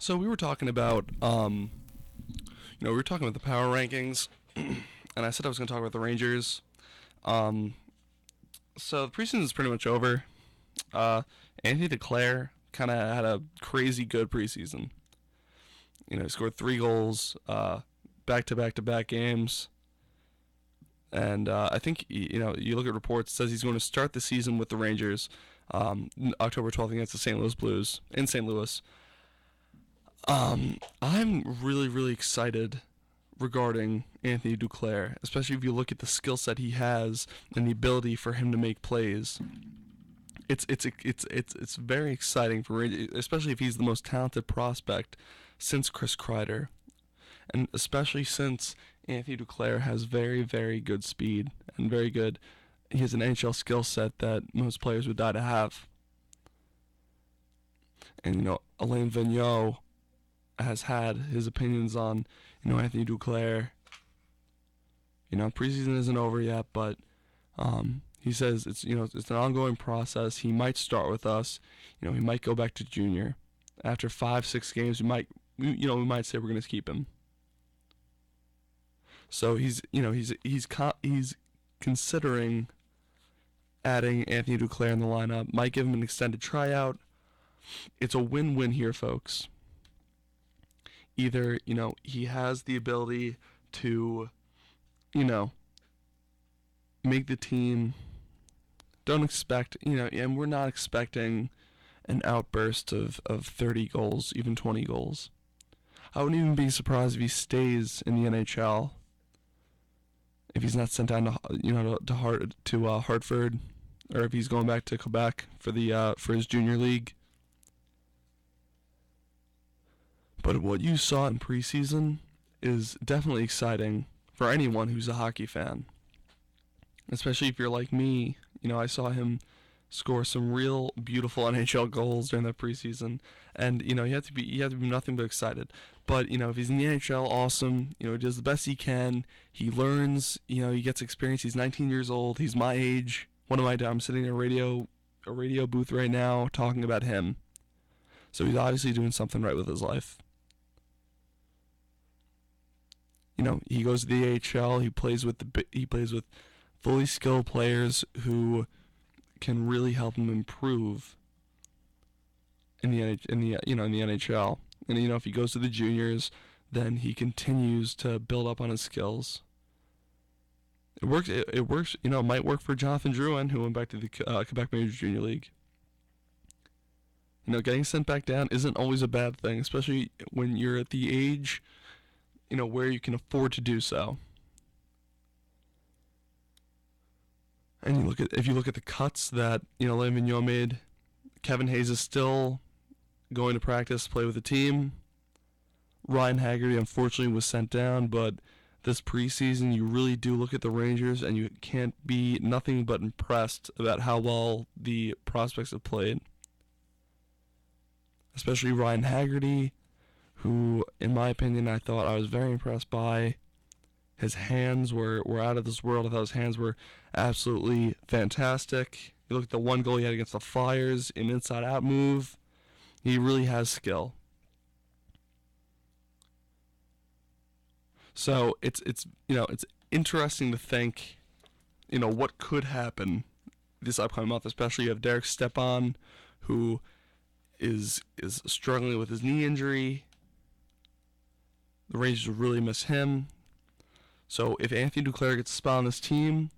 So we were talking about, we were talking about the power rankings, and I said I was going to talk about the Rangers. Um, so the preseason is pretty much over. Anthony DeClaire kind of had a crazy good preseason. He scored 3 goals, back to back to back games, and I think you look at reports, it says he's going to start the season with the Rangers, October 12th against the St. Louis Blues in St. Louis. I'm really excited regarding Anthony Duclair, especially if you look at the skill set he has and the ability for him to make plays. It's very exciting for especially if he's the most talented prospect since Chris Kreider, and especially since Anthony Duclair has very good speed and very good. He has an NHL skill set that most players would die to have. And Alain Vigneault has had his opinions on Anthony Duclair. Preseason isn't over yet, but he says it's an ongoing process. He might start with us. He might go back to junior. After 5-6 games, we might say we're going to keep him. So he's considering adding Anthony Duclair in the lineup. Might give him an extended tryout. It's a win-win here, folks. Either he has the ability to make the team. Don't expect and we're not expecting an outburst of 30 goals, even 20 goals. I wouldn't even be surprised if he stays in the NHL. If he's not sent down to Hartford, or if he's going back to Quebec for his junior league. But what you saw in preseason is definitely exciting for anyone who's a hockey fan. Especially if you're like me, I saw him score some real beautiful NHL goals during that preseason, and you have to be nothing but excited. But if he's in the NHL, awesome. He does the best he can. He learns. He gets experience. He's 19 years old. He's my age. What am I doing? I'm sitting in a radio booth right now talking about him. So he's obviously doing something right with his life. He goes to the AHL. He plays with fully skilled players who can really help him improve in the NHL. And if he goes to the juniors, then he continues to build up on his skills. It works. It works. It might work for Jonathan Drouin, who went back to the Quebec Major Junior League. Getting sent back down isn't always a bad thing, especially when you're at the age where you can afford to do so. And if you look at the cuts that Alain Vigneault made, Kevin Hayes is still going to practice, play with the team. Ryan Haggerty unfortunately was sent down, but this preseason you really do look at the Rangers and you can't be nothing but impressed about how well the prospects have played. Especially Ryan Haggerty, who, in my opinion, I was very impressed by. His hands were out of this world. I thought his hands were absolutely fantastic. You look at the one goal he had against the Flyers, an inside-out move. He really has skill. So it's interesting to think, what could happen this upcoming month. Especially you have Derek Stepan, who is struggling with his knee injury. The Rangers really miss him. So if Anthony Duclair gets a spot on this team,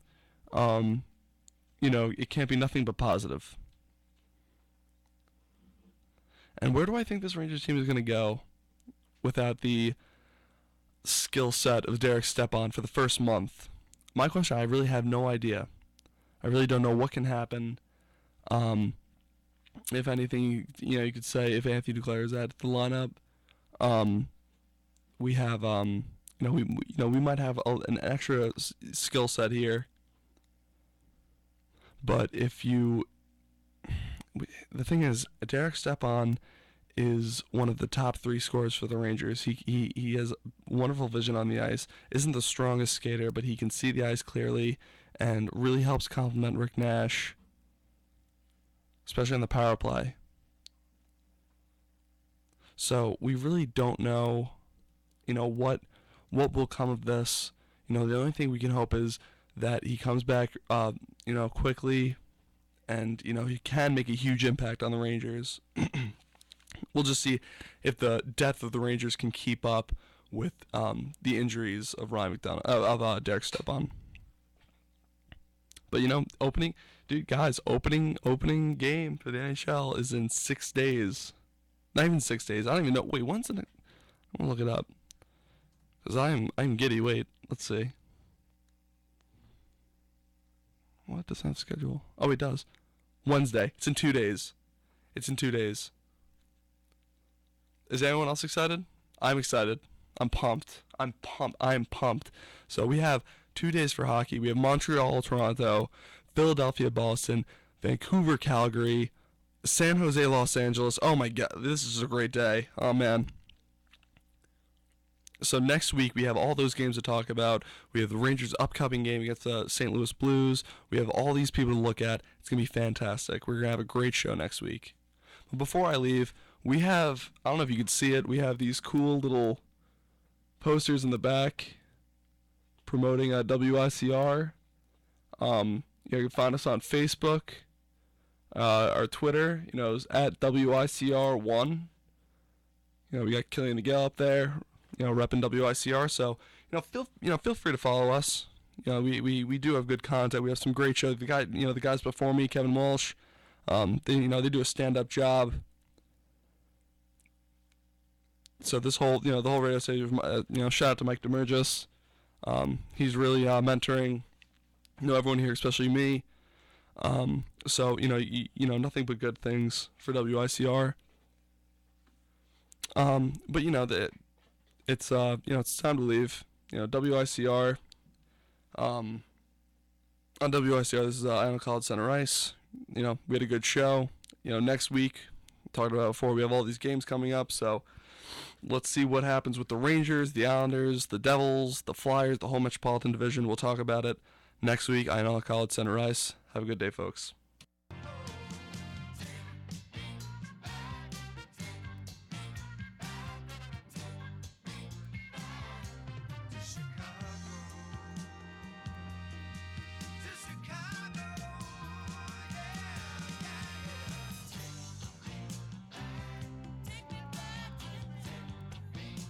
it can't be nothing but positive. And where do I think this Rangers team is going to go without the skill set of Derek Stepan for the first month? My question, I really have no idea. I really don't know what can happen. If anything, you could say if Anthony Duclair is added to the lineup, we have we might have an extra skill set here. But the thing is, Derek Stepan is one of the top 3 scorers for the Rangers. He has wonderful vision on the ice. Isn't the strongest skater, but he can see the ice clearly and really helps complement Rick Nash, especially on the power play. So we really don't know, what will come of this. The only thing we can hope is that he comes back, quickly, and he can make a huge impact on the Rangers. We'll just see if the depth of the Rangers can keep up with the injuries of Ryan McDonough, of Derek Stepan. But opening game for the NHL is in 6 days. Not even 6 days. I don't even know. Wait, when's it? I'm gonna look it up because I'm giddy. Wait, let's see. What does it have schedule? Oh, it does. Wednesday. It's in 2 days. It's in 2 days. Is anyone else excited? I'm excited. I'm pumped. I'm pumped. So we have 2 days for hockey. We have Montreal, Toronto, Philadelphia, Boston, Vancouver, Calgary, San Jose, Los Angeles. Oh my God, this is a great day. Oh man. So next week we have all those games to talk about. We have the Rangers' upcoming game against the St. Louis Blues. We have all these people to look at. It's going to be fantastic. We're going to have a great show next week. But before I leave, we have, I don't know if you can see it, we have these cool little posters in the back promoting WICR. You can find us on Facebook, our Twitter, is at WICR1. We got Killian Miguel up there, repping WICR. So, feel free to follow us. We do have good content. We have some great shows. The guys before me, Kevin Walsh, they do a stand-up job. So this whole, the whole radio station, shout out to Mike Demergis. He's really mentoring, everyone here, especially me. So nothing but good things for WICR. But it's time to leave. WICR. On WICR, this is Iona College Center Ice. We had a good show. Next week, talked about it before, we have all these games coming up. So let's see what happens with the Rangers, the Islanders, the Devils, the Flyers, the whole Metropolitan Division. We'll talk about it next week. Iona College Center Ice. Have a good day, folks.